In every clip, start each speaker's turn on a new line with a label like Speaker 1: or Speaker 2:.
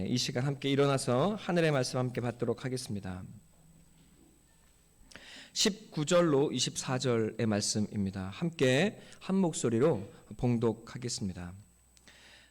Speaker 1: 이 시간 함께 일어나서 하늘의 말씀 함께 받도록 하겠습니다. 19절로 24절의 말씀입니다. 함께 한 목소리로 봉독하겠습니다.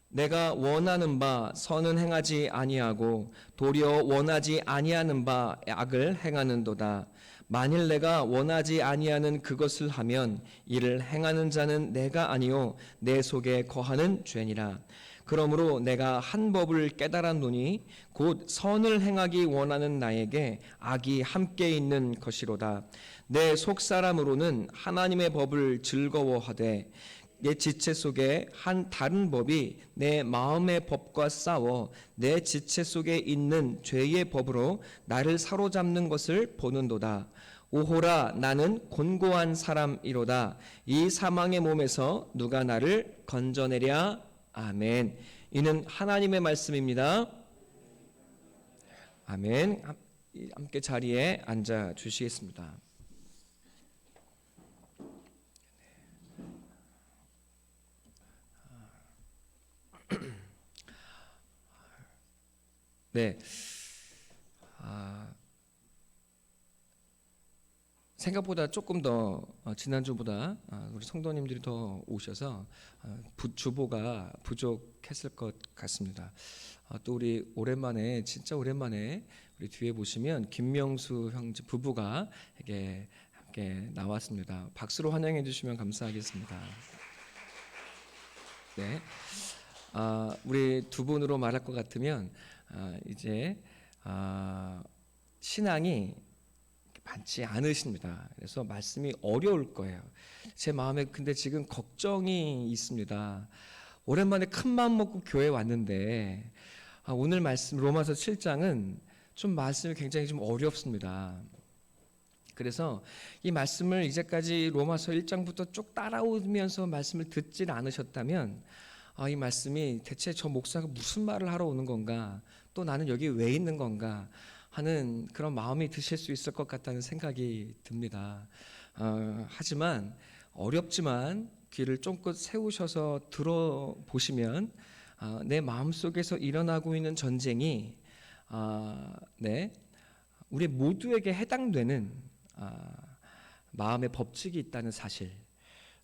Speaker 1: 내가 원하는 바 선은 행하지 아니하고 도리어 원하지 아니하는 바 악을 행하는도다. 만일 내가 원하지 아니하는 그것을 하면 이를 행하는 자는 내가 아니요 내 속에 거하는 죄니라. 그러므로 내가 한 법을 깨달았노니 곧 선을 행하기 원하는 나에게 악이 함께 있는 것이로다. 내 속사람으로는 하나님의 법을 즐거워하되 내 지체 속에 한 다른 법이 내 마음의 법과 싸워 내 지체 속에 있는 죄의 법으로 나를 사로잡는 것을 보는도다. 오호라, 나는 곤고한 사람이로다. 이 사망의 몸에서 누가 나를 건져내랴. 아멘. 이는 하나님의 말씀입니다. 아멘. 함께 자리에 앉아 주시겠습니다. 네. 생각보다 조금 더 지난주보다 우리 성도님들이 더 오셔서 주보가 부족했을 것 같습니다. 또 우리 오랜만에 진짜 오랜만에 우리 뒤에 보시면 김명수 형제 부부가 이렇게 함께 나왔습니다. 박수로 환영해 주시면 감사하겠습니다. 네. 우리 두 분으로 말할 것 같으면 이제 신앙이 많지 않으십니다. 그래서 말씀이 어려울 거예요. 제 마음에 근데 지금 걱정이 있습니다. 오랜만에 큰 마음 먹고 교회 왔는데 오늘 말씀 로마서 7장은 좀 말씀이 굉장히 좀 어렵습니다. 그래서 이 말씀을 이제까지 로마서 1장부터 쭉 따라오면서 말씀을 듣질 않으셨다면 이 말씀이 대체 저 목사가 무슨 말을 하러 오는 건가, 또 나는 여기 왜 있는 건가 하는 그런 마음이 드실 수 있을 것 같다는 생각이 듭니다. 하지만 어렵지만 귀를 쫑긋 세우셔서 들어보시면 내 마음속에서 일어나고 있는 전쟁이 우리 모두에게 해당되는 마음의 법칙이 있다는 사실,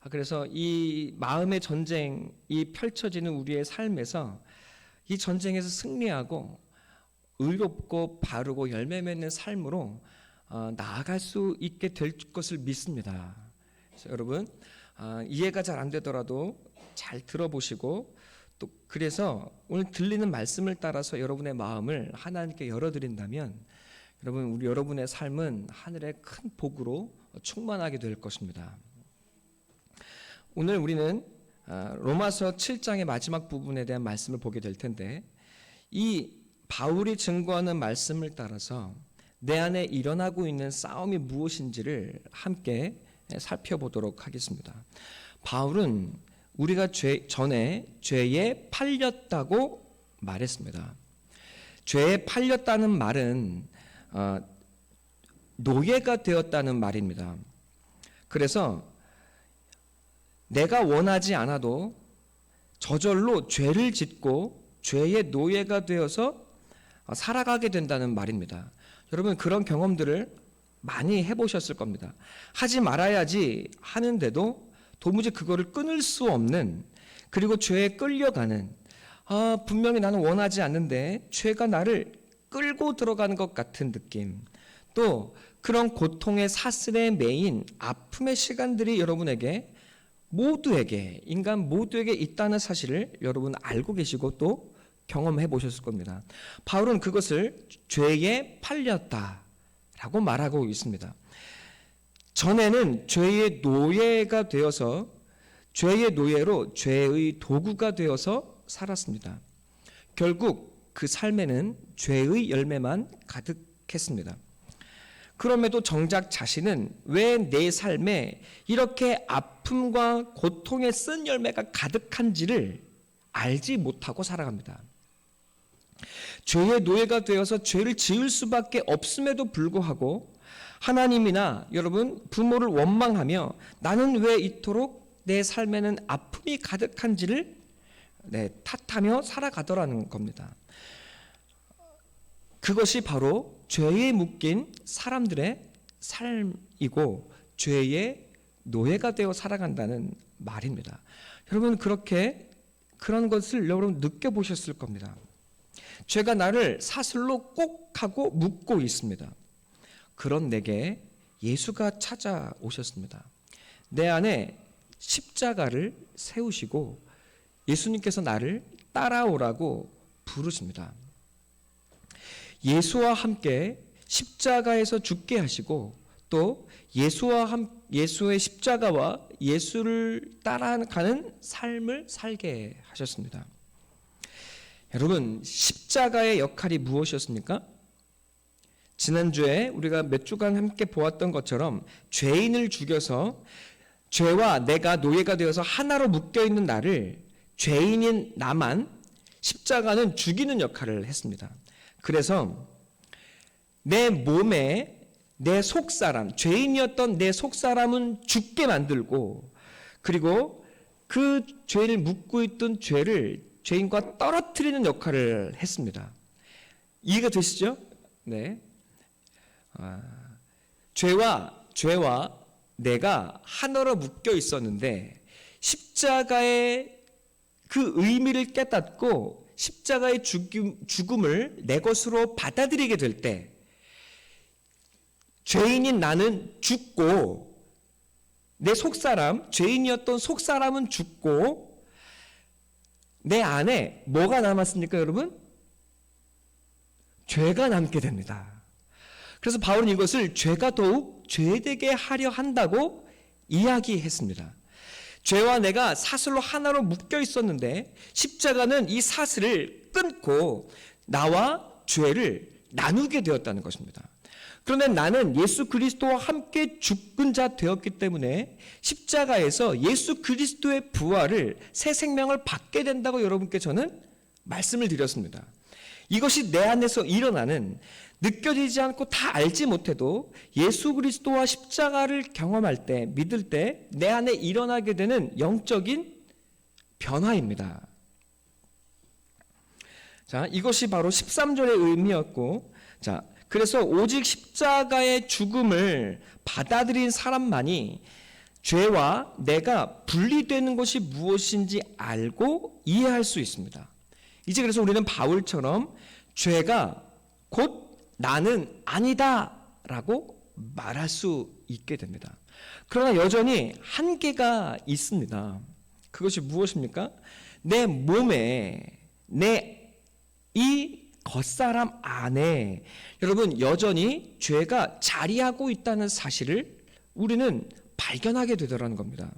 Speaker 1: 그래서 이 마음의 전쟁이 펼쳐지는 우리의 삶에서 이 전쟁에서 승리하고 의롭고 바르고 열매 맺는 삶으로 나아갈 수 있게 될 것을 믿습니다. 그래서 여러분 이해가 잘 안 되더라도 잘 들어보시고, 또 그래서 오늘 들리는 말씀을 따라서 여러분의 마음을 하나님께 열어드린다면 우리 여러분의 삶은 하늘의 큰 복으로 충만하게 될 것입니다. 오늘 우리는 로마서 7장의 마지막 부분에 대한 말씀을 보게 될 텐데, 이 바울이 증거하는 말씀을 따라서 내 안에 일어나고 있는 싸움이 무엇인지를 함께 살펴보도록 하겠습니다. 바울은 우리가 전에 죄에 팔렸다고 말했습니다. 죄에 팔렸다는 말은 노예가 되었다는 말입니다. 그래서 내가 원하지 않아도 저절로 죄를 짓고 죄의 노예가 되어서 살아가게 된다는 말입니다. 여러분 그런 경험들을 많이 해보셨을 겁니다. 하지 말아야지 하는데도 도무지 그거를 끊을 수 없는, 그리고 죄에 끌려가는, 분명히 나는 원하지 않는데 죄가 나를 끌고 들어가는 것 같은 느낌, 또 그런 고통의 사슬에 매인 아픔의 시간들이 여러분에게 인간 모두에게 있다는 사실을 여러분 알고 계시고 또 경험해 보셨을 겁니다. 바울은 그것을 죄에 팔렸다라고 말하고 있습니다. 전에는 죄의 노예가 되어서 죄의 노예로 죄의 도구가 되어서 살았습니다. 결국 그 삶에는 죄의 열매만 가득했습니다. 그럼에도 정작 자신은 왜 내 삶에 이렇게 아픔과 고통에 쓴 열매가 가득한지를 알지 못하고 살아갑니다. 죄의 노예가 되어서 죄를 지을 수밖에 없음에도 불구하고 하나님이나 여러분 부모를 원망하며 나는 왜 이토록 내 삶에는 아픔이 가득한지를 탓하며 살아가더라는 겁니다. 그것이 바로 죄에 묶인 사람들의 삶이고 죄의 노예가 되어 살아간다는 말입니다. 여러분 그런 것을 여러분 느껴보셨을 겁니다. 죄가 나를 사슬로 꼭 하고 묶고 있습니다. 그런 내게 예수가 찾아오셨습니다. 내 안에 십자가를 세우시고 예수님께서 나를 따라오라고 부르십니다. 예수와 함께 십자가에서 죽게 하시고 또 예수의 십자가와 예수를 따라가는 삶을 살게 하셨습니다. 여러분, 십자가의 역할이 무엇이었습니까? 지난주에 우리가 몇 주간 함께 보았던 것처럼 죄인을 죽여서 죄와 내가 노예가 되어서 하나로 묶여있는 나를, 죄인인 나만 십자가는 죽이는 역할을 했습니다. 그래서 내 몸에 내 속사람, 죄인이었던 내 속사람은 죽게 만들고, 그리고 그 죄를 묶고 있던 죄를 죄인과 떨어뜨리는 역할을 했습니다. 이해가 되시죠? 네. 죄와 내가 하나로 묶여 있었는데 십자가의 그 의미를 깨닫고 십자가의 죽음을 내 것으로 받아들이게 될 때 죄인인 나는 죽고 내 속사람, 죄인이었던 속사람은 죽고 내 안에 뭐가 남았습니까, 여러분? 죄가 남게 됩니다. 그래서 바울은 이것을 죄가 더욱 죄되게 하려 한다고 이야기했습니다. 죄와 내가 사슬로 하나로 묶여 있었는데 십자가는 이 사슬을 끊고 나와 죄를 나누게 되었다는 것입니다. 그런데 나는 예수 그리스도와 함께 죽은 자 되었기 때문에 십자가에서 예수 그리스도의 부활을, 새 생명을 받게 된다고 여러분께 저는 말씀을 드렸습니다. 이것이 내 안에서 일어나는, 느껴지지 않고 다 알지 못해도 예수 그리스도와 십자가를 경험할 때, 믿을 때 내 안에 일어나게 되는 영적인 변화입니다. 자, 이것이 바로 13절의 의미였고, 자, 그래서 오직 십자가의 죽음을 받아들인 사람만이 죄와 내가 분리되는 것이 무엇인지 알고 이해할 수 있습니다. 이제 그래서 우리는 바울처럼 죄가 곧 나는 아니다 라고 말할 수 있게 됩니다. 그러나 여전히 한계가 있습니다. 그것이 무엇입니까? 내 몸에, 이 겉사람 안에 여러분 여전히 죄가 자리하고 있다는 사실을 우리는 발견하게 되더라는 겁니다.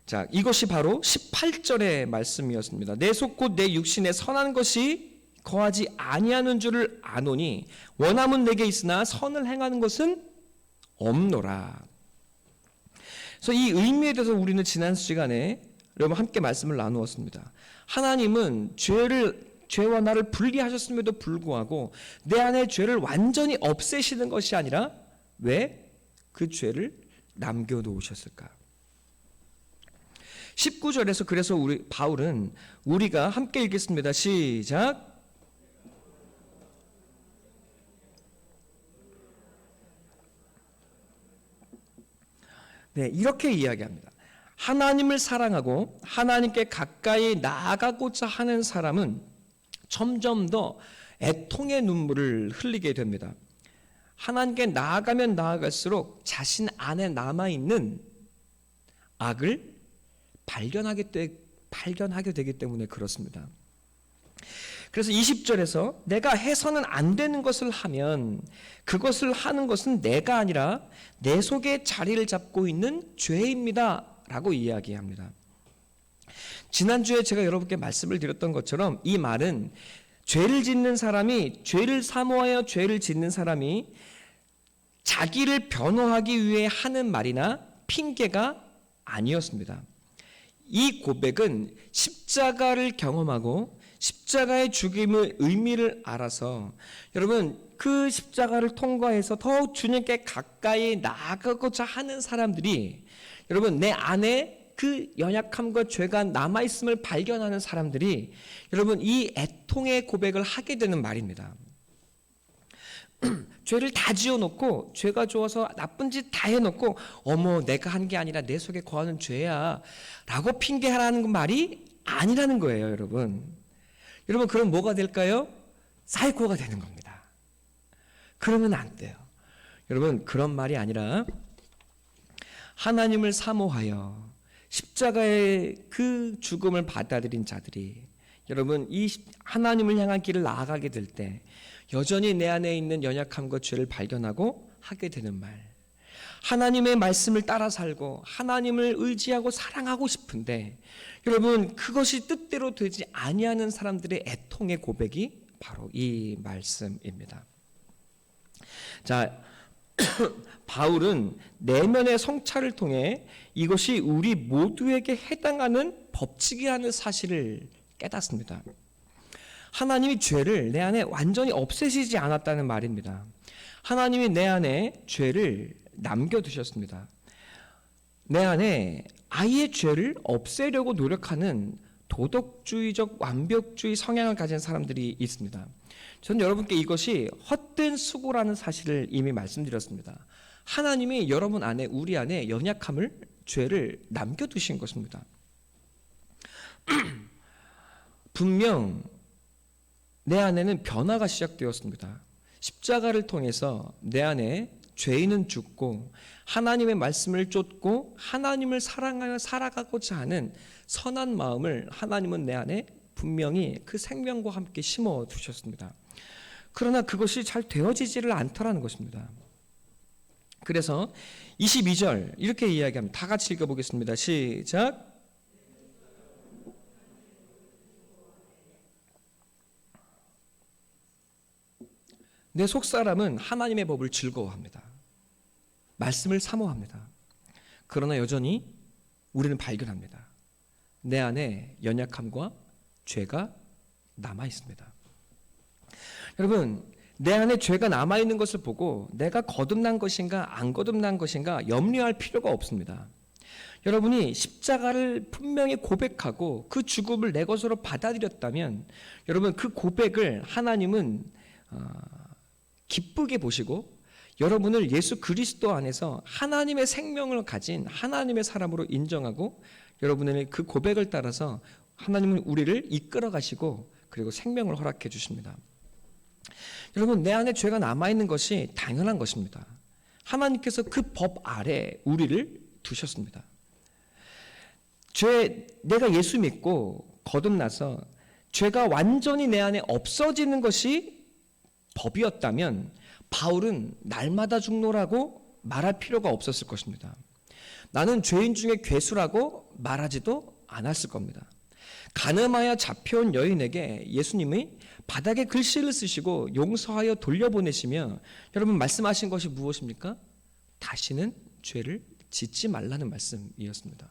Speaker 1: 자, 이것이 바로 18절의 말씀이었습니다. 내 속 곧 내 육신에 선한 것이 거하지 아니하는 줄을 아노니 원함은 내게 있으나 선을 행하는 것은 없노라. 그래서 이 의미에 대해서 우리는 지난 시간에 여러분 함께 말씀을 나누었습니다. 하나님은 죄와 나를 분리하셨음에도 불구하고 내 안에 죄를 완전히 없애시는 것이 아니라 왜 그 죄를 남겨놓으셨을까? 19절에서 그래서 바울은 우리가 함께 읽겠습니다. 시작. 네, 이렇게 이야기합니다. 하나님을 사랑하고 하나님께 가까이 나아가고자 하는 사람은 점점 더 애통의 눈물을 흘리게 됩니다. 하나님께 나아가면 나아갈수록 자신 안에 남아있는 악을 발견하게 되기 때문에 그렇습니다. 그래서 20절에서 내가 해서는 안 되는 것을 하면 그것을 하는 것은 내가 아니라 내 속에 자리를 잡고 있는 죄입니다 라고 이야기합니다. 지난주에 제가 여러분께 말씀을 드렸던 것처럼 이 말은 죄를 짓는 사람이, 죄를 사모하여 죄를 짓는 사람이 자기를 변호하기 위해 하는 말이나 핑계가 아니었습니다. 이 고백은 십자가를 경험하고 십자가의 죽임의 의미를 알아서 여러분 그 십자가를 통과해서 더욱 주님께 가까이 나아가고자 하는 사람들이 여러분 내 안에 그 연약함과 죄가 남아있음을 발견하는 사람들이 여러분 이 애통의 고백을 하게 되는 말입니다. 죄를 다 지어놓고 죄가 좋아서 나쁜 짓 다 해놓고 어머 내가 한 게 아니라 내 속에 거하는 죄야 라고 핑계하라는 말이 아니라는 거예요. 여러분 그럼 뭐가 될까요? 사이코가 되는 겁니다. 그러면 안 돼요. 여러분 그런 말이 아니라 하나님을 사모하여 십자가의 그 죽음을 받아들인 자들이 여러분 이 하나님을 향한 길을 나아가게 될 때 여전히 내 안에 있는 연약함과 죄를 발견하고 하게 되는 말, 하나님의 말씀을 따라 살고 하나님을 의지하고 사랑하고 싶은데 여러분 그것이 뜻대로 되지 아니하는 사람들의 애통의 고백이 바로 이 말씀입니다. 자, 바울은 내면의 성찰을 통해 이것이 우리 모두에게 해당하는 법칙이라는 사실을 깨닫습니다. 하나님이 죄를 내 안에 완전히 없애시지 않았다는 말입니다. 하나님이 내 안에 죄를 남겨두셨습니다. 내 안에 아예 죄를 없애려고 노력하는 도덕주의적 완벽주의 성향을 가진 사람들이 있습니다. 저는 여러분께 이것이 헛된 수고라는 사실을 이미 말씀드렸습니다. 하나님이 여러분 안에 우리 안에 연약함을 죄를 남겨두신 것입니다. 분명 내 안에는 변화가 시작되었습니다. 십자가를 통해서 내 안에 죄인은 죽고 하나님의 말씀을 쫓고 하나님을 사랑하여 살아가고자 하는 선한 마음을 하나님은 내 안에 분명히 그 생명과 함께 심어 두셨습니다. 그러나 그것이 잘 되어지지를 않더라는 것입니다. 그래서 22절 이렇게 이야기합니다. 다 같이 읽어보겠습니다. 시작. 내 속사람은 하나님의 법을 즐거워합니다. 말씀을 사모합니다. 그러나 여전히 우리는 발견합니다. 내 안에 연약함과 죄가 남아 있습니다. 여러분, 내 안에 죄가 남아 있는 것을 보고 내가 거듭난 것인가 안 거듭난 것인가 염려할 필요가 없습니다. 여러분이 십자가를 분명히 고백하고 그 죽음을 내 것으로 받아들였다면 여러분 그 고백을 하나님은 기쁘게 보시고 여러분을 예수 그리스도 안에서 하나님의 생명을 가진 하나님의 사람으로 인정하고 여러분의 그 고백을 따라서 하나님은 우리를 이끌어 가시고 그리고 생명을 허락해 주십니다. 여러분 내 안에 죄가 남아있는 것이 당연한 것입니다. 하나님께서 그 법 아래 우리를 두셨습니다. 내가 예수 믿고 거듭나서 죄가 완전히 내 안에 없어지는 것이 법이었다면 바울은 날마다 죽노라고 말할 필요가 없었을 것입니다. 나는 죄인 중에 괴수라고 말하지도 않았을 겁니다. 가늠하여 잡혀온 여인에게 예수님이 바닥에 글씨를 쓰시고 용서하여 돌려보내시며 여러분 말씀하신 것이 무엇입니까? 다시는 죄를 짓지 말라는 말씀이었습니다.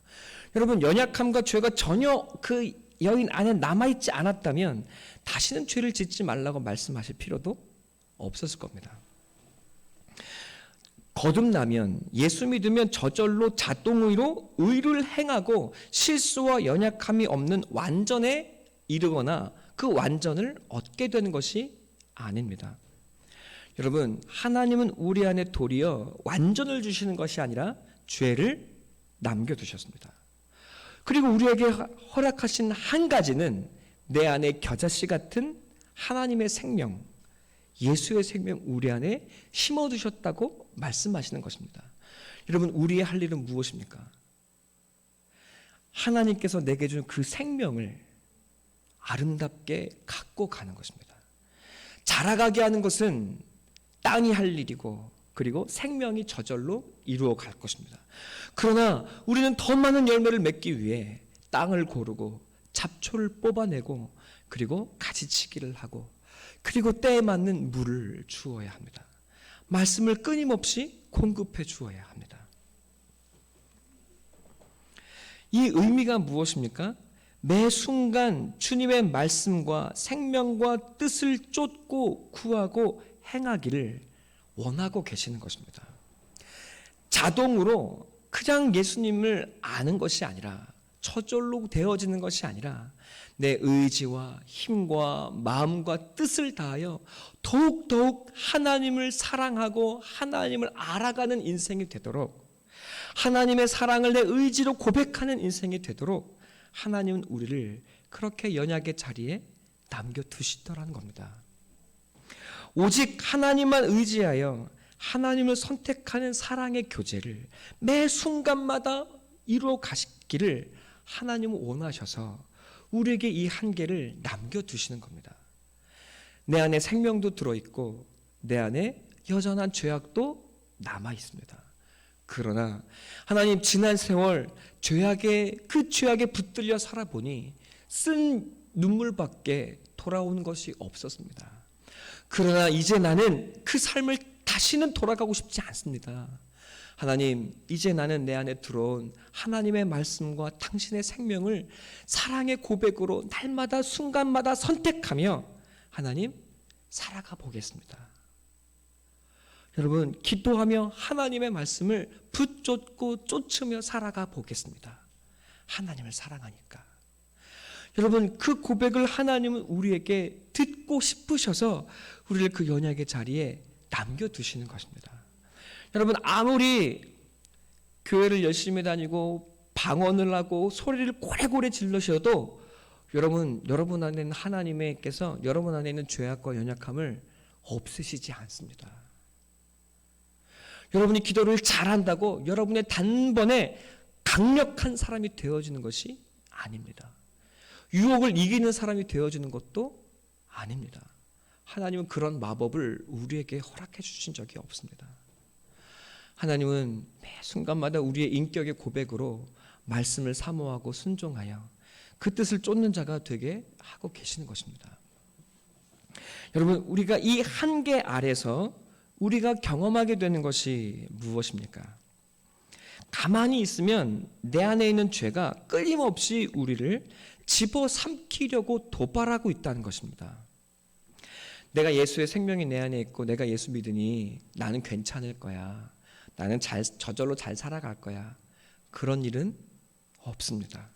Speaker 1: 여러분 연약함과 죄가 전혀 그 여인 안에 남아있지 않았다면 다시는 죄를 짓지 말라고 말씀하실 필요도 없었을 겁니다. 거듭나면 예수 믿으면 저절로 자동의로 의를 행하고 실수와 연약함이 없는 완전에 이르거나 그 완전을 얻게 되는 것이 아닙니다. 여러분 하나님은 우리 안에 도리어 완전을 주시는 것이 아니라 죄를 남겨두셨습니다. 그리고 우리에게 허락하신 한 가지는 내 안에 겨자씨 같은 하나님의 생명 예수의 생명 우리 안에 심어두셨다고 말씀하시는 것입니다. 여러분 우리의 할 일은 무엇입니까? 하나님께서 내게 준 그 생명을 아름답게 갖고 가는 것입니다. 자라가게 하는 것은 땅이 할 일이고 그리고 생명이 저절로 이루어 갈 것입니다. 그러나 우리는 더 많은 열매를 맺기 위해 땅을 고르고 잡초를 뽑아내고 그리고 가지치기를 하고 그리고 때에 맞는 물을 주어야 합니다. 말씀을 끊임없이 공급해 주어야 합니다. 이 의미가 무엇입니까? 매 순간 주님의 말씀과 생명과 뜻을 쫓고 구하고 행하기를 원하고 계시는 것입니다. 자동으로 그냥 예수님을 아는 것이 아니라, 저절로 되어지는 것이 아니라 내 의지와 힘과 마음과 뜻을 다하여 더욱더욱 하나님을 사랑하고 하나님을 알아가는 인생이 되도록, 하나님의 사랑을 내 의지로 고백하는 인생이 되도록 하나님은 우리를 그렇게 연약의 자리에 남겨두시더라는 겁니다. 오직 하나님만 의지하여 하나님을 선택하는 사랑의 교제를 매 순간마다 이루어 가시기를 하나님은 원하셔서 우리에게 이 한계를 남겨두시는 겁니다. 내 안에 생명도 들어있고 내 안에 여전한 죄악도 남아있습니다. 그러나 하나님, 지난 세월 그 죄악에 붙들려 살아보니 쓴 눈물밖에 돌아오는 것이 없었습니다. 그러나 이제 나는 그 삶을 다시는 돌아가고 싶지 않습니다. 하나님, 이제 나는 내 안에 들어온 하나님의 말씀과 당신의 생명을 사랑의 고백으로 날마다 순간마다 선택하며 하나님 살아가 보겠습니다. 여러분, 기도하며 하나님의 말씀을 붙잡고 쫓으며 살아가 보겠습니다. 하나님을 사랑하니까. 여러분, 그 고백을 하나님은 우리에게 듣고 싶으셔서 우리를 그 연약의 자리에 남겨두시는 것입니다. 여러분, 아무리 교회를 열심히 다니고 방언을 하고 소리를 고래고래 질러셔도 여러분 안에는 하나님께서 여러분 안에 있는 죄악과 연약함을 없애시지 않습니다. 여러분이 기도를 잘한다고 여러분의 단번에 강력한 사람이 되어지는 것이 아닙니다. 유혹을 이기는 사람이 되어지는 것도 아닙니다. 하나님은 그런 마법을 우리에게 허락해 주신 적이 없습니다. 하나님은 매 순간마다 우리의 인격의 고백으로 말씀을 사모하고 순종하여 그 뜻을 쫓는 자가 되게 하고 계시는 것입니다. 여러분, 우리가 이 한계 아래서 우리가 경험하게 되는 것이 무엇입니까? 가만히 있으면 내 안에 있는 죄가 끊임없이 우리를 집어삼키려고 도발하고 있다는 것입니다. 내가 예수의 생명이 내 안에 있고 내가 예수 믿으니 나는 괜찮을 거야. 나는 저절로 잘 살아갈 거야. 그런 일은 없습니다.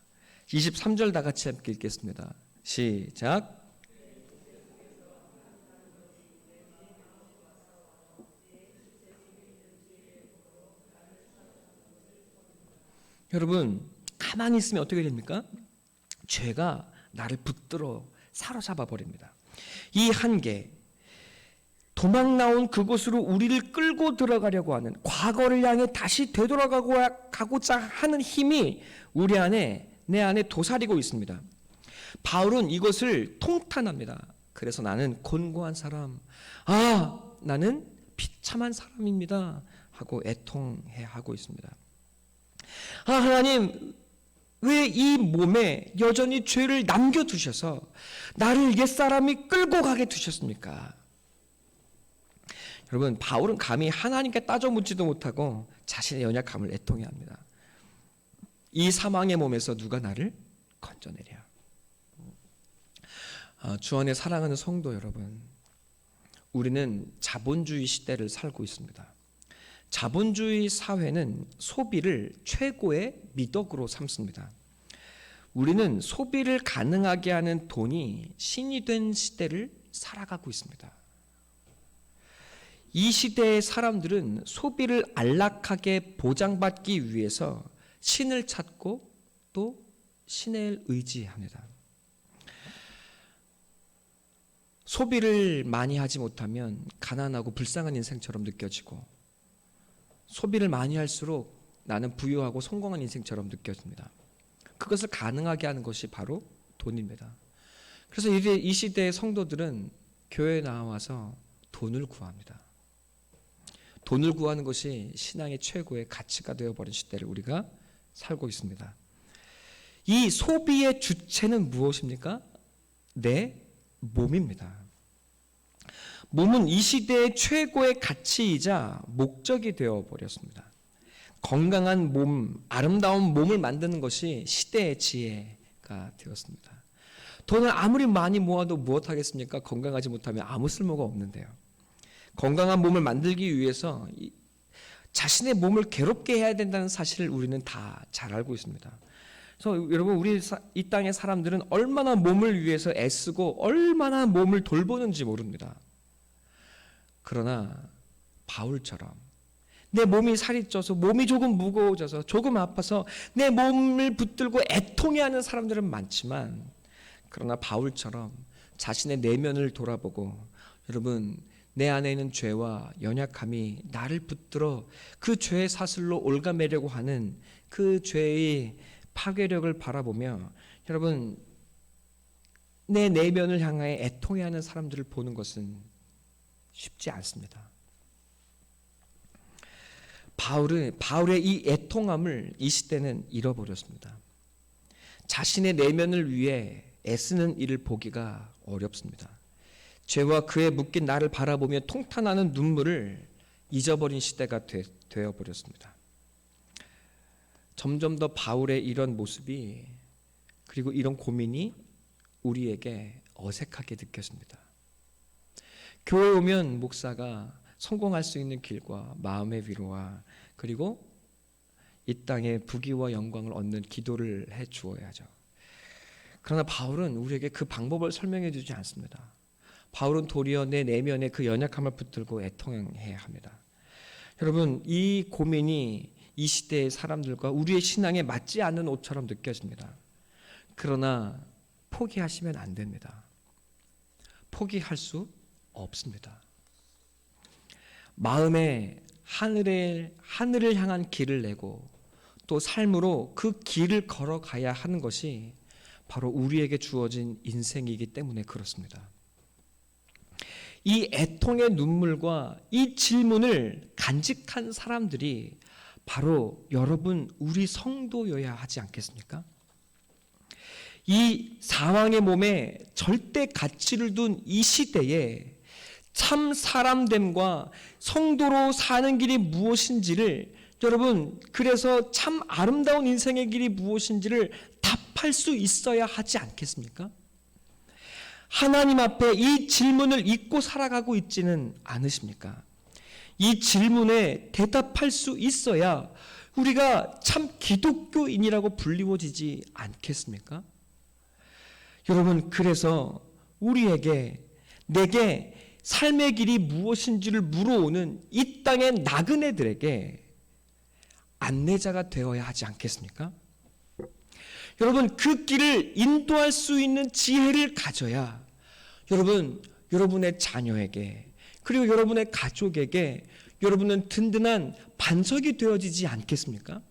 Speaker 1: 23절 다 같이 함께 읽겠습니다. 시작. 여러분, 가만히 있으면 어떻게 됩니까? 죄가 나를 붙들어 사로잡아 버립니다. 이 한계, 도망 나온 그곳으로 우리를 끌고 들어가려고 하는, 과거를 향해 다시 되돌아가고자 하는 힘이 우리 안에, 내 안에 도사리고 있습니다. 바울은 이것을 통탄합니다. 그래서 나는 곤고한 사람, 나는 비참한 사람입니다 하고 애통해 하고 있습니다. 하나님, 왜 이 몸에 여전히 죄를 남겨두셔서 나를 옛사람이 끌고 가게 두셨습니까? 여러분, 바울은 감히 하나님께 따져 묻지도 못하고 자신의 연약함을 애통해합니다. 이 사망의 몸에서 누가 나를 건져내랴. 주 안에 사랑하는 성도 여러분, 우리는 자본주의 시대를 살고 있습니다. 자본주의 사회는 소비를 최고의 미덕으로 삼습니다. 우리는 소비를 가능하게 하는 돈이 신이 된 시대를 살아가고 있습니다. 이 시대의 사람들은 소비를 안락하게 보장받기 위해서 신을 찾고 또 신을 의지합니다. 소비를 많이 하지 못하면 가난하고 불쌍한 인생처럼 느껴지고, 소비를 많이 할수록 나는 부유하고 성공한 인생처럼 느껴집니다. 그것을 가능하게 하는 것이 바로 돈입니다. 그래서 이 시대의 성도들은 교회에 나와서 돈을 구합니다. 돈을 구하는 것이 신앙의 최고의 가치가 되어버린 시대를 우리가 살고 있습니다. 이 소비의 주체는 무엇입니까? 내 몸입니다. 몸은 이 시대의 최고의 가치이자 목적이 되어버렸습니다. 건강한 몸, 아름다운 몸을 만드는 것이 시대의 지혜가 되었습니다. 돈을 아무리 많이 모아도 무엇하겠습니까? 건강하지 못하면 아무 쓸모가 없는데요. 건강한 몸을 만들기 위해서 자신의 몸을 괴롭게 해야 된다는 사실을 우리는 다 잘 알고 있습니다. 그래서 여러분, 우리 이 땅의 사람들은 얼마나 몸을 위해서 애쓰고 얼마나 몸을 돌보는지 모릅니다. 그러나 바울처럼 내 몸이 살이 쪄서 몸이 조금 무거워져서 조금 아파서 내 몸을 붙들고 애통해하는 사람들은 많지만, 그러나 바울처럼 자신의 내면을 돌아보고, 여러분, 내 안에 있는 죄와 연약함이 나를 붙들어 그 죄의 사슬로 올가매려고 하는 그 죄의 파괴력을 바라보며, 여러분, 내 내면을 향하여 애통해하는 사람들을 보는 것은 쉽지 않습니다. 바울의 이 애통함을 이 시대는 잃어버렸습니다. 자신의 내면을 위해 애쓰는 이를 보기가 어렵습니다. 죄와 그에 묶인 나를 바라보며 통탄하는 눈물을 잊어버린 시대가 되어버렸습니다. 점점 더 바울의 이런 모습이, 그리고 이런 고민이 우리에게 어색하게 느껴집니다. 교회 오면 목사가 성공할 수 있는 길과 마음의 위로와 그리고 이 땅의 부귀와 영광을 얻는 기도를 해 주어야죠. 그러나 바울은 우리에게 그 방법을 설명해 주지 않습니다. 바울은 도리어 내 내면의 그 연약함을 붙들고 애통해야 합니다. 여러분, 이 고민이 이 시대의 사람들과 우리의 신앙에 맞지 않는 옷처럼 느껴집니다. 그러나 포기하시면 안 됩니다. 포기할 수 없습니다. 마음에 하늘을 향한 길을 내고 또 삶으로 그 길을 걸어가야 하는 것이 바로 우리에게 주어진 인생이기 때문에 그렇습니다. 이 애통의 눈물과 이 질문을 간직한 사람들이 바로 여러분, 우리 성도여야 하지 않겠습니까? 이 사망의 몸에 절대 가치를 둔 이 시대에 참 사람됨과 성도로 사는 길이 무엇인지를, 여러분, 그래서 참 아름다운 인생의 길이 무엇인지를 답할 수 있어야 하지 않겠습니까? 하나님 앞에 이 질문을 잊고 살아가고 있지는 않으십니까? 이 질문에 대답할 수 있어야 우리가 참 기독교인이라고 불리워지지 않겠습니까? 여러분, 그래서 내게 삶의 길이 무엇인지를 물어오는 이 땅의 나그네들에게 안내자가 되어야 하지 않겠습니까? 여러분, 그 길을 인도할 수 있는 지혜를 가져야 여러분의 자녀에게, 그리고 여러분의 가족에게 여러분은 든든한 반석이 되어지지 않겠습니까?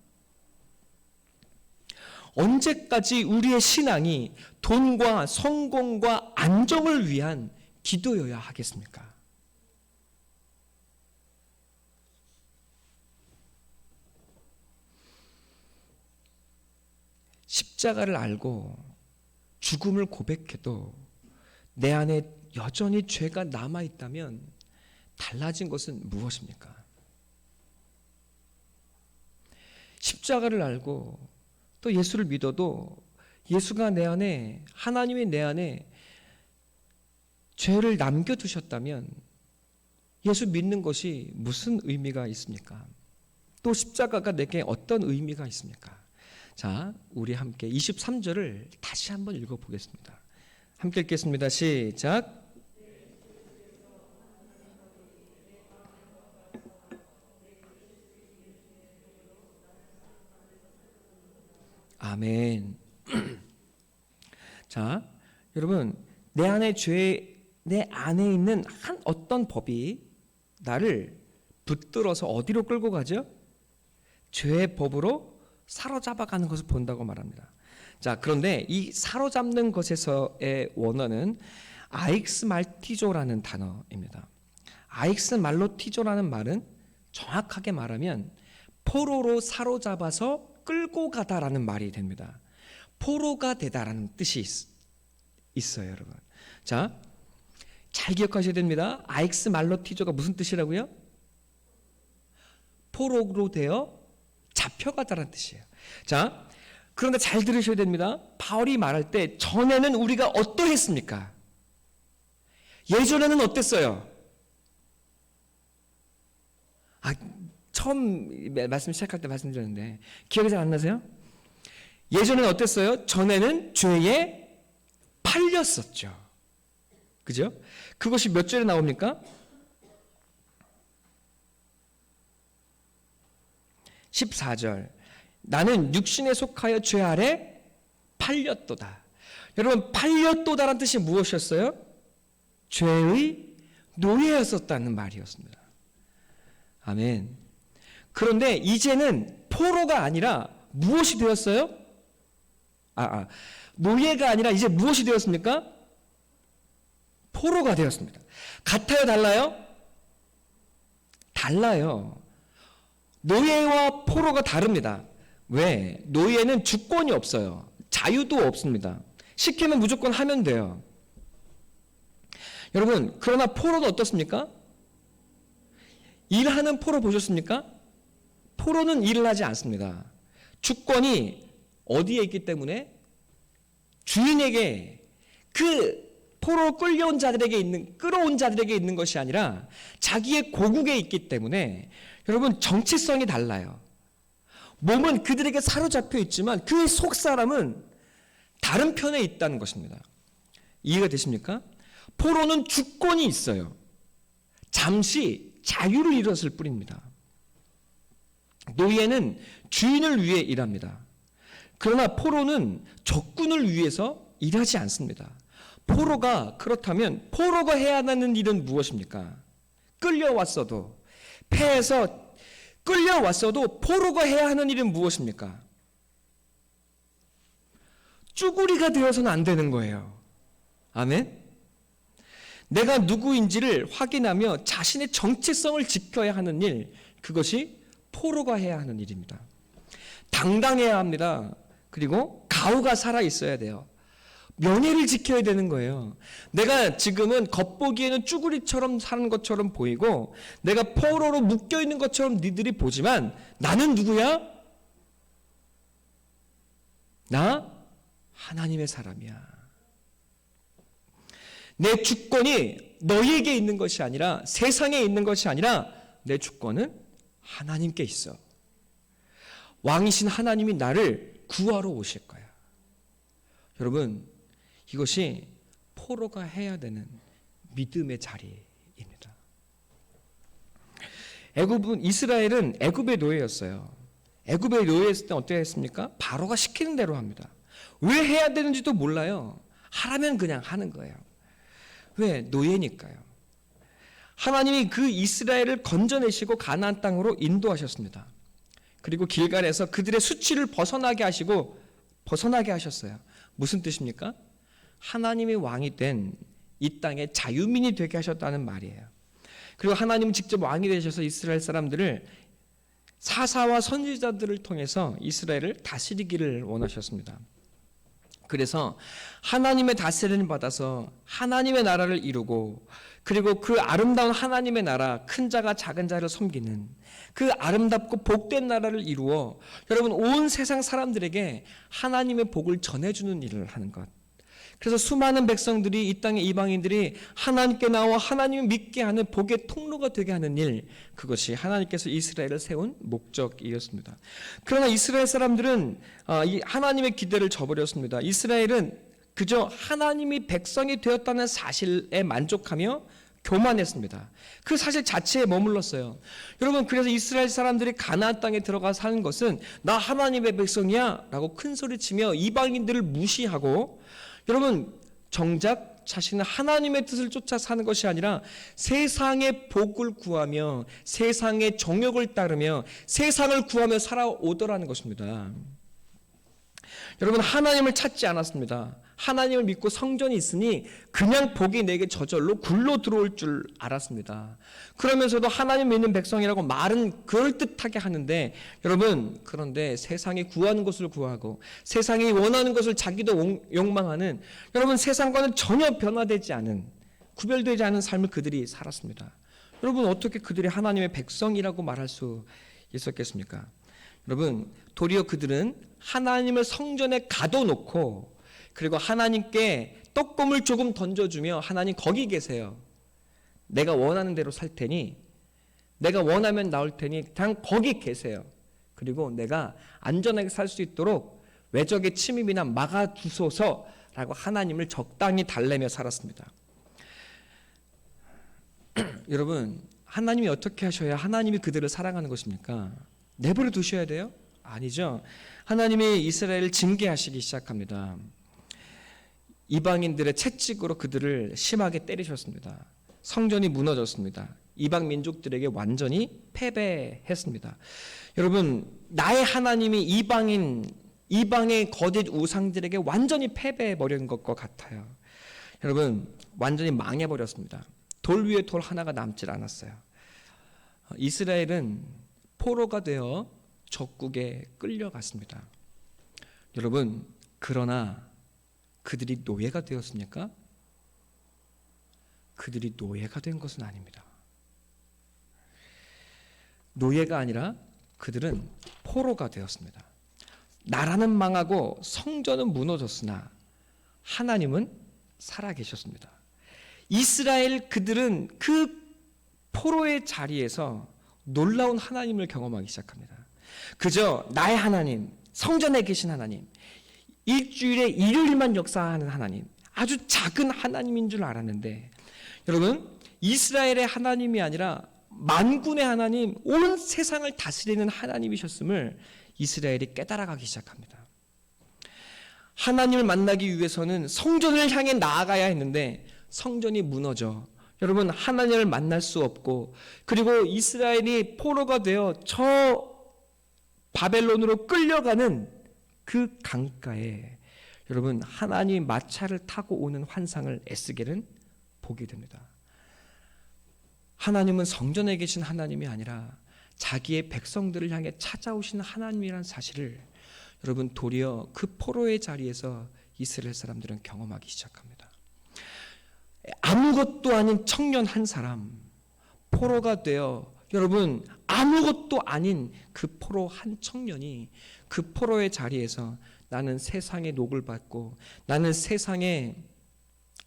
Speaker 1: 언제까지 우리의 신앙이 돈과 성공과 안정을 위한 기도여야 하겠습니까? 십자가를 알고 죽음을 고백해도 내 안에 여전히 죄가 남아있다면 달라진 것은 무엇입니까? 십자가를 알고 또 예수를 믿어도 예수가 내 안에, 하나님이 내 안에 죄를 남겨두셨다면 예수 믿는 것이 무슨 의미가 있습니까? 또 십자가가 내게 어떤 의미가 있습니까? 자, 우리 함께 23절을 다시 한번 읽어보겠습니다. 함께 읽겠습니다. 시작. 아멘. 자, 여러분, 내 안에 있는 한 어떤 법이 나를 붙들어서 어디로 끌고 가죠? 죄의 법으로 사로잡아가는 것을 본다고 말합니다. 자, 그런데 이 사로잡는 것에서의 원어는 아익스말티조라는 단어입니다. 아익스말로티조라는 말은 정확하게 말하면 포로로 사로잡아서 끌고 가다라는 말이 됩니다. 포로가 되다라는 뜻이 있어요, 여러분. 자, 잘 기억하셔야 됩니다. 아익스말로티조가 무슨 뜻이라고요? 포로로 되어 잡혀가다라는 뜻이에요. 자, 그런데 잘 들으셔야 됩니다. 바울이 말할 때 전에는 우리가 어떠했습니까? 예전에는 어땠어요? 처음 말씀 시작할 때 말씀드렸는데 기억이 잘 안 나세요? 예전에는 어땠어요? 전에는 죄에 팔렸었죠. 그죠? 그것이 몇 절에 나옵니까? 14절. 나는 육신에 속하여 죄 아래 팔렸도다. 여러분, 팔렸도다라는 뜻이 무엇이었어요? 죄의 노예였었다는 말이었습니다. 아멘. 그런데 이제는 포로가 아니라 무엇이 되었어요? 노예가 아니라 이제 무엇이 되었습니까? 포로가 되었습니다. 같아요, 달라요? 달라요. 노예와 포로가 다릅니다. 왜? 노예는 주권이 없어요. 자유도 없습니다. 시키면 무조건 하면 돼요. 여러분, 그러나 포로는 어떻습니까? 일하는 포로 보셨습니까? 포로는 일을 하지 않습니다. 주권이 어디에 있기 때문에? 주인에게, 그 포로 끌어온 자들에게 있는 것이 아니라 자기의 고국에 있기 때문에 여러분, 정체성이 달라요. 몸은 그들에게 사로잡혀 있지만 그 속 사람은 다른 편에 있다는 것입니다. 이해가 되십니까? 포로는 주권이 있어요. 잠시 자유를 잃었을 뿐입니다. 노예는 주인을 위해 일합니다. 그러나 포로는 적군을 위해서 일하지 않습니다. 포로가 그렇다면 포로가 해야 하는 일은 무엇입니까? 끌려왔어도, 폐해서 끌려왔어도 포로가 해야 하는 일은 무엇입니까? 쭈구리가 되어서는 안 되는 거예요. 아멘? 내가 누구인지를 확인하며 자신의 정체성을 지켜야 하는 일, 그것이 포로가 해야 하는 일입니다. 당당해야 합니다. 그리고 가오가 살아있어야 돼요. 명예를 지켜야 되는 거예요. 내가 지금은 겉보기에는 쭈구리처럼 사는 것처럼 보이고 내가 포로로 묶여있는 것처럼 니들이 보지만 나는 누구야? 나 하나님의 사람이야. 내 주권이 너희에게 있는 것이 아니라, 세상에 있는 것이 아니라 내 주권은 하나님께 있어. 왕이신 하나님이 나를 구하러 오실 거야. 여러분, 이것이 포로가 해야 되는 믿음의 자리입니다. 이스라엘은 애굽의 노예였어요. 애굽의 노예였을 때 어떻게 했습니까? 바로가 시키는 대로 합니다. 왜 해야 되는지도 몰라요. 하라면 그냥 하는 거예요. 왜? 노예니까요. 하나님이 그 이스라엘을 건져내시고 가나안 땅으로 인도하셨습니다. 그리고 길갈에서 그들의 수치를 벗어나게 하셨어요. 무슨 뜻입니까? 하나님이 왕이 된 이 땅의 자유민이 되게 하셨다는 말이에요. 그리고 하나님은 직접 왕이 되셔서 이스라엘 사람들을 사사와 선지자들을 통해서 이스라엘을 다스리기를 원하셨습니다. 그래서 하나님의 다스림을 받아서 하나님의 나라를 이루고, 그리고 그 아름다운 하나님의 나라, 큰 자가 작은 자를 섬기는 그 아름답고 복된 나라를 이루어 여러분 온 세상 사람들에게 하나님의 복을 전해주는 일을 하는 것. 그래서 수많은 백성들이, 이 땅의 이방인들이 하나님께 나와 하나님을 믿게 하는 복의 통로가 되게 하는 일, 그것이 하나님께서 이스라엘을 세운 목적이었습니다. 그러나 이스라엘 사람들은 하나님의 기대를 저버렸습니다. 이스라엘은 그저 하나님이 백성이 되었다는 사실에 만족하며 교만했습니다. 그 사실 자체에 머물렀어요. 여러분, 그래서 이스라엘 사람들이 가나안 땅에 들어가 사는 것은 나 하나님의 백성이야 라고 큰소리치며 이방인들을 무시하고, 여러분 정작 자신은 하나님의 뜻을 쫓아 사는 것이 아니라 세상의 복을 구하며 세상의 정욕을 따르며 세상을 구하며 살아오더라는 것입니다. 여러분, 하나님을 찾지 않았습니다. 하나님을 믿고 성전이 있으니 그냥 복이 내게 저절로 굴러 들어올 줄 알았습니다. 그러면서도 하나님 믿는 백성이라고 말은 그럴듯하게 하는데, 여러분, 그런데 세상이 구하는 것을 구하고 세상이 원하는 것을 자기도 욕망하는, 여러분 세상과는 전혀 변화되지 않은, 구별되지 않은 삶을 그들이 살았습니다. 여러분, 어떻게 그들이 하나님의 백성이라고 말할 수 있었겠습니까? 여러분, 도리어 그들은 하나님을 성전에 가둬놓고, 그리고 하나님께 떡고물 조금 던져주며, 하나님 거기 계세요. 내가 원하는 대로 살 테니 내가 원하면 나올 테니 그냥 거기 계세요. 그리고 내가 안전하게 살 수 있도록 외적의 침입이나 막아주소서라고 하나님을 적당히 달래며 살았습니다. 여러분, 하나님이 어떻게 하셔야 하나님이 그들을 사랑하는 것입니까? 내버려 두셔야 돼요? 아니죠. 하나님이 이스라엘을 징계하시기 시작합니다. 이방인들의 채찍으로 그들을 심하게 때리셨습니다. 성전이 무너졌습니다. 이방 민족들에게 완전히 패배했습니다. 여러분, 나의 하나님이 이방의 거짓 우상들에게 완전히 패배해버린 것과 같아요. 여러분, 완전히 망해버렸습니다. 돌 위에 돌 하나가 남질 않았어요. 이스라엘은 포로가 되어 적국에 끌려갔습니다. 여러분, 그러나 그들이 노예가 되었습니까? 그들이 노예가 된 것은 아닙니다. 노예가 아니라 그들은 포로가 되었습니다. 나라는 망하고 성전은 무너졌으나 하나님은 살아계셨습니다. 이스라엘 그들은 그 포로의 자리에서 놀라운 하나님을 경험하기 시작합니다. 그저 나의 하나님, 성전에 계신 하나님, 일주일에 일요일만 역사하는 하나님, 아주 작은 하나님인 줄 알았는데, 여러분, 이스라엘의 하나님이 아니라 만군의 하나님, 온 세상을 다스리는 하나님이셨음을 이스라엘이 깨달아가기 시작합니다. 하나님을 만나기 위해서는 성전을 향해 나아가야 했는데 성전이 무너져 여러분 하나님을 만날 수 없고, 그리고 이스라엘이 포로가 되어 저 바벨론으로 끌려가는 그 강가에 여러분 하나님 마차를 타고 오는 환상을 에스겔은 보게 됩니다. 하나님은 성전에 계신 하나님이 아니라 자기의 백성들을 향해 찾아오시는 하나님이라는 사실을 여러분 도리어 그 포로의 자리에서 이스라엘 사람들은 경험하기 시작합니다. 아무것도 아닌 청년 한 사람, 포로가 되어 여러분 아무것도 아닌 그 포로 한 청년이 그 포로의 자리에서 나는 세상의 녹을 받고 나는 세상의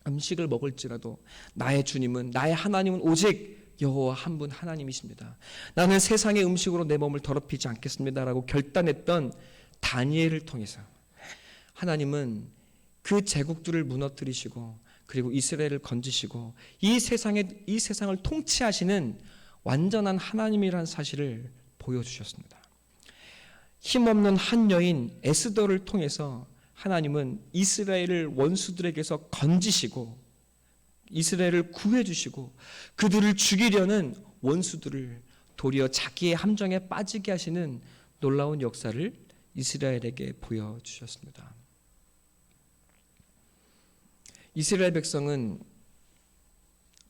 Speaker 1: 음식을 먹을지라도 나의 주님은, 나의 하나님은 오직 여호와 한 분 하나님이십니다. 나는 세상의 음식으로 내 몸을 더럽히지 않겠습니다라고 결단했던 다니엘을 통해서 하나님은 그 제국들을 무너뜨리시고 그리고 이스라엘을 건지시고 이 세상을 통치하시는 완전한 하나님이라는 사실을 보여주셨습니다. 힘없는 한 여인 에스더를 통해서 하나님은 이스라엘을 원수들에게서 건지시고 이스라엘을 구해주시고 그들을 죽이려는 원수들을 도리어 자기의 함정에 빠지게 하시는 놀라운 역사를 이스라엘에게 보여주셨습니다. 이스라엘 백성은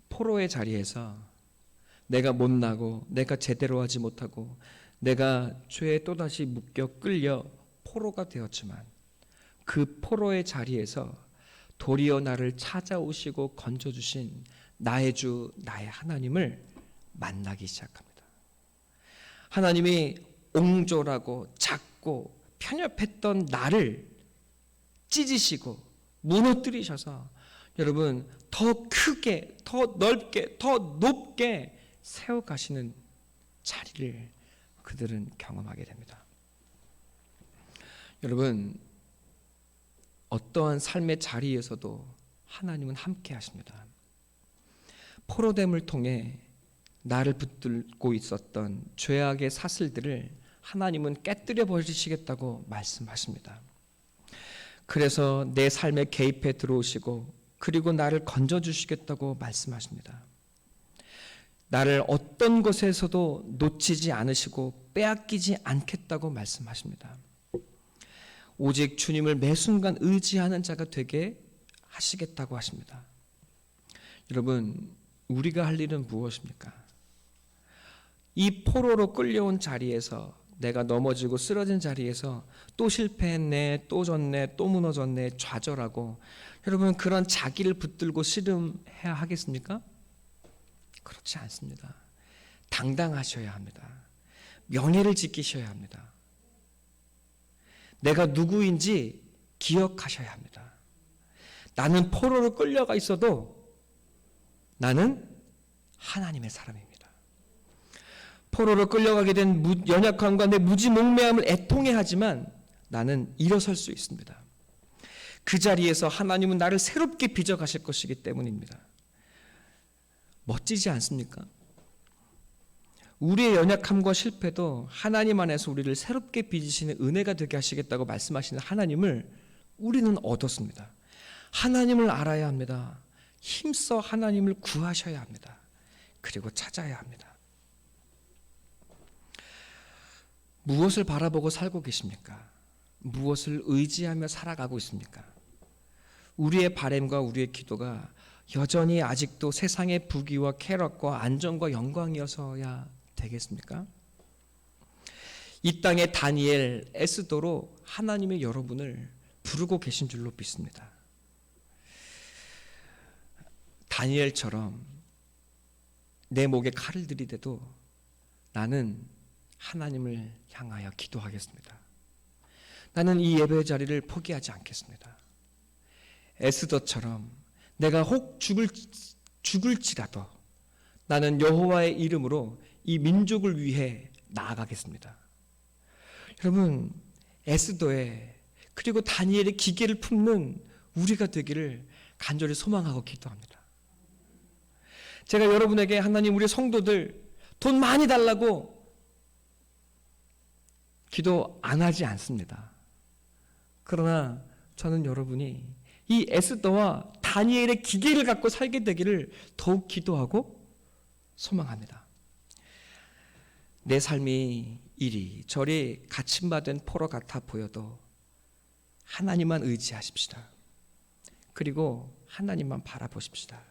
Speaker 1: 포로의 자리에서 내가 못나고 내가 제대로 하지 못하고 내가 죄에 또다시 묶여 끌려 포로가 되었지만 그 포로의 자리에서 도리어 나를 찾아오시고 건져주신 나의 주 나의 하나님을 만나기 시작합니다. 하나님이 옹졸하고 작고 편협했던 나를 찢으시고 무너뜨리셔서 여러분 더 크게 더 넓게 더 높게 세워가시는 자리를 그들은 경험하게 됩니다. 여러분 어떠한 삶의 자리에서도 하나님은 함께 하십니다. 포로됨을 통해 나를 붙들고 있었던 죄악의 사슬들을 하나님은 깨뜨려 버리시겠다고 말씀하십니다. 그래서 내 삶에 개입해 들어오시고 그리고 나를 건져주시겠다고 말씀하십니다. 나를 어떤 것에서도 놓치지 않으시고 빼앗기지 않겠다고 말씀하십니다. 오직 주님을 매 순간 의지하는 자가 되게 하시겠다고 하십니다. 여러분, 우리가 할 일은 무엇입니까? 이 포로로 끌려온 자리에서 내가 넘어지고 쓰러진 자리에서 또 실패했네, 또 졌네, 또 무너졌네, 좌절하고 여러분 그런 자기를 붙들고 씨름해야 하겠습니까? 그렇지 않습니다. 당당하셔야 합니다. 명예를 지키셔야 합니다. 내가 누구인지 기억하셔야 합니다. 나는 포로로 끌려가 있어도 나는 하나님의 사람입니다. 포로로 끌려가게 된 연약함과 내 무지몽매함을 애통해 하지만 나는 일어설 수 있습니다. 그 자리에서 하나님은 나를 새롭게 빚어 가실 것이기 때문입니다. 멋지지 않습니까? 우리의 연약함과 실패도 하나님 안에서 우리를 새롭게 빚으시는 은혜가 되게 하시겠다고 말씀하시는 하나님을 우리는 얻었습니다. 하나님을 알아야 합니다. 힘써 하나님을 구하셔야 합니다. 그리고 찾아야 합니다. 무엇을 바라보고 살고 계십니까? 무엇을 의지하며 살아가고 있습니까? 우리의 바램과 우리의 기도가 여전히 아직도 세상의 부귀와 쾌락과 안정과 영광이어서야 되겠습니까? 이 땅의 다니엘, 에스더로 하나님의 여러분을 부르고 계신 줄로 믿습니다. 다니엘처럼 내 목에 칼을 들이대도 나는 하나님을 향하여 기도하겠습니다. 나는 이 예배 자리를 포기하지 않겠습니다. 에스더처럼 내가 혹 죽을지라도 나는 여호와의 이름으로 이 민족을 위해 나아가겠습니다. 여러분, 에스더의 그리고 다니엘의 기계를 품는 우리가 되기를 간절히 소망하고 기도합니다. 제가 여러분에게 하나님 우리 성도들 돈 많이 달라고 기도 안 하지 않습니다. 그러나 저는 여러분이 이 에스더와 다니엘의 기계를 갖고 살게 되기를 더욱 기도하고 소망합니다. 내 삶이 이리저리 갇힘받은 포로 같아 보여도 하나님만 의지하십시다. 그리고 하나님만 바라보십시다.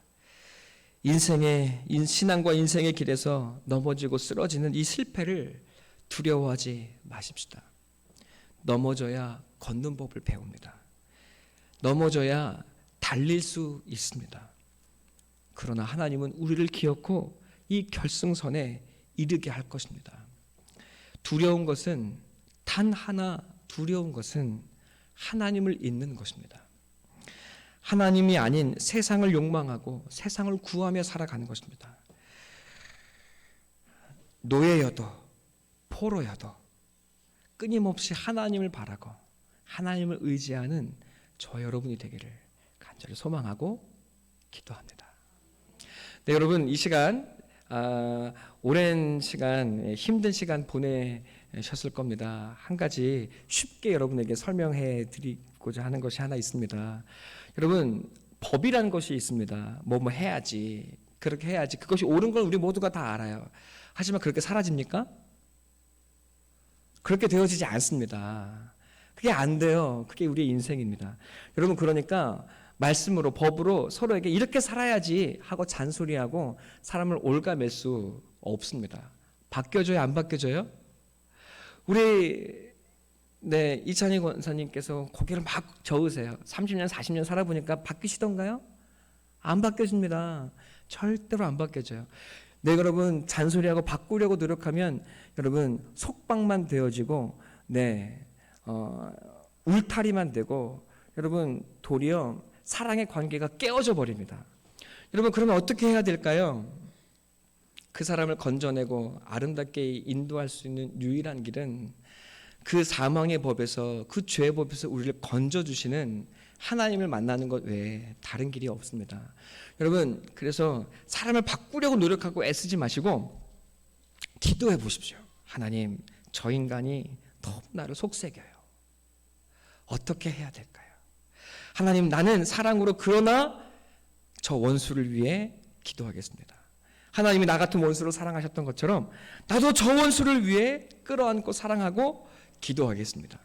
Speaker 1: 신앙과 인생의 길에서 넘어지고 쓰러지는 이 실패를 두려워하지 마십시다. 넘어져야 걷는 법을 배웁니다. 넘어져야 달릴 수 있습니다. 그러나 하나님은 우리를 기어코 이 결승선에 이르게 할 것입니다. 두려운 것은 단 하나 두려운 것은 하나님을 잊는 것입니다. 하나님이 아닌 세상을 욕망하고 세상을 구하며 살아가는 것입니다. 노예여도 포로여도 끊임없이 하나님을 바라고 하나님을 의지하는 저 여러분이 되기를 간절히 소망하고 기도합니다. 네, 여러분 이 시간 오랜 시간 힘든 시간 보내셨을 겁니다. 한 가지 쉽게 여러분에게 설명해 드리고자 하는 것이 하나 있습니다. 여러분 법이라는 것이 있습니다. 뭐 해야지 그렇게 해야지 그것이 옳은 걸 우리 모두가 다 알아요. 하지만 그렇게 사라집니까? 그렇게 되어지지 않습니다. 그게 안 돼요. 그게 우리의 인생입니다. 여러분 그러니까 말씀으로 법으로 서로에게 이렇게 살아야지 하고 잔소리하고 사람을 올가맬 수 없습니다. 바뀌어져요? 안 바뀌어져요? 우리 이찬희 권사님께서 고개를 막 저으세요. 30년 40년 살아보니까 바뀌시던가요? 안 바뀌어집니다. 절대로 안 바뀌어져요. 네, 여러분 잔소리하고 바꾸려고 노력하면 여러분 속박만 되어지고 울타리만 되고 여러분 도리어 사랑의 관계가 깨어져 버립니다. 여러분 그러면 어떻게 해야 될까요? 그 사람을 건져내고 아름답게 인도할 수 있는 유일한 길은 그 사망의 법에서 그 죄의 법에서 우리를 건져주시는 하나님을 만나는 것 외에 다른 길이 없습니다. 여러분 그래서 사람을 바꾸려고 노력하고 애쓰지 마시고 기도해 보십시오. 하나님 저 인간이 너무 나를 속삭여요. 어떻게 해야 될까요? 하나님 나는 사랑으로 그러나 저 원수를 위해 기도하겠습니다. 하나님이 나 같은 원수를 사랑하셨던 것처럼 나도 저 원수를 위해 끌어안고 사랑하고 기도하겠습니다.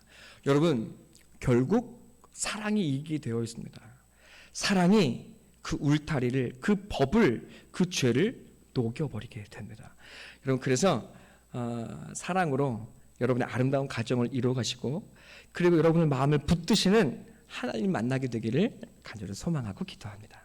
Speaker 1: 여러분 결국 사랑이 이기게 되어 있습니다. 사랑이 그 울타리를 그 법을 그 죄를 녹여버리게 됩니다. 여러분 그래서 사랑으로 여러분의 아름다운 가정을 이루어가시고 그리고 여러분의 마음을 붙드시는 하나님 만나게 되기를 간절히 소망하고 기도합니다.